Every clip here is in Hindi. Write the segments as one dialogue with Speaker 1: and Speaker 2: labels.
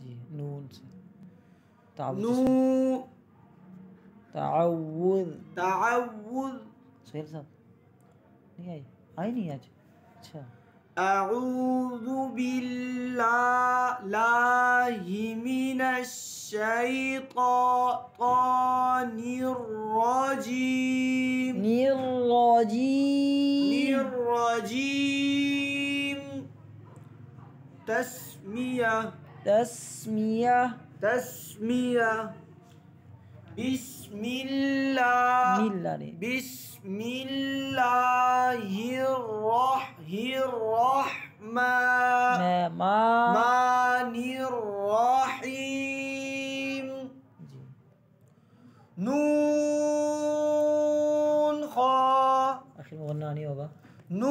Speaker 1: जी नून से तावुज़
Speaker 2: नू
Speaker 1: तावुज़
Speaker 2: तावुज़
Speaker 1: सुहेल साहब नहीं आई नहीं आज। अच्छा
Speaker 2: अऊज़ु बिल्लाहि मिनश शैतानिर रजीम निर्रजीम तस्मिया बिस्मिल्लाहिर्रहमानिर्रहीम नून खा
Speaker 1: आखिर में गन्ना नहीं होगा।
Speaker 2: नून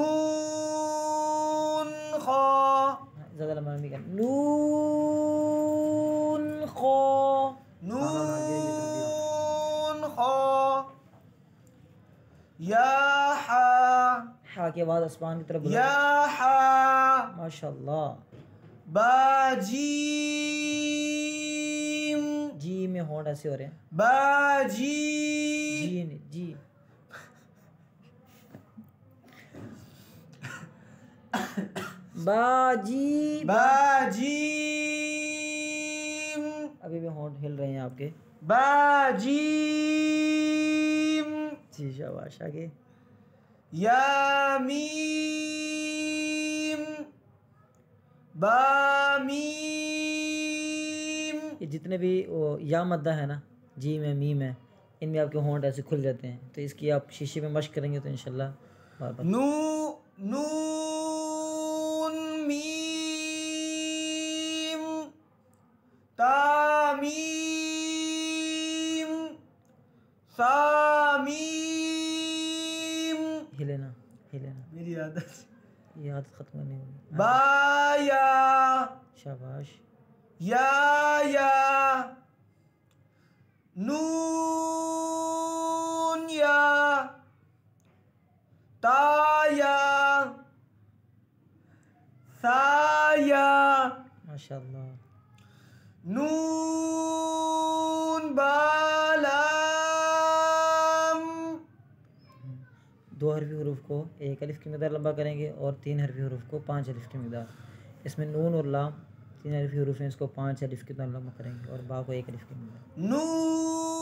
Speaker 2: खा
Speaker 1: ज़्यादा लंबा नहीं करना। नून खा
Speaker 2: या
Speaker 1: हा की आवाज़ आसमान की तरफ
Speaker 2: या
Speaker 1: माशाल्लाह।
Speaker 2: बाजीम
Speaker 1: जी में होंठ ऐसे हो रहे हैं।
Speaker 2: बाजी
Speaker 1: जी नहीं जी बाजी
Speaker 2: बाजीम
Speaker 1: अभी भी होंठ हिल रहे हैं आपके।
Speaker 2: बाजीम
Speaker 1: जी शाबाश आगे।
Speaker 2: यामीम बामीम
Speaker 1: ये जितने भी वो या मद्दा है ना, जी में मीम है, इनमें आपके होंठ ऐसे खुल जाते हैं। तो इसकी आप शीशे में मश्क करेंगे तो इंशाल्लाह बार बार।
Speaker 2: नून मीम तामीम सामीम
Speaker 1: हिले ना
Speaker 2: मेरी आदत
Speaker 1: ये आदत खत्म नहीं होगी।
Speaker 2: बाया
Speaker 1: शाबाश।
Speaker 2: या नून या ताया साया
Speaker 1: माशाल्लाह।
Speaker 2: नून बालाम।
Speaker 1: 2 हरफी हरूफ को 1 अलिफ की मकदार लंबा करेंगे और 3 हरफी हरूफ को 5 अलिफ की मकदार। इसमें नून और लाम 3 हरफी हरूफ हैं, इसको 5 अलिफ की मकदार लंबा करेंगे और बा को 1 अलिफ की मकदार।
Speaker 2: नून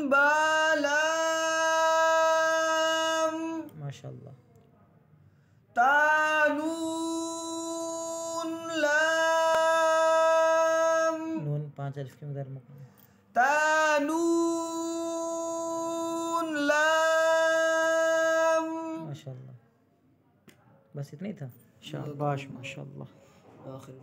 Speaker 2: बालाम
Speaker 1: माशाल्लाह।
Speaker 2: तानून लाम
Speaker 1: नून 5 अलिफ की मकदार मुकम्मल।
Speaker 2: तानून लाम
Speaker 1: माशाल्लाह। बस इतना ही था। शाबाश माशाल्लाह।
Speaker 2: आखिर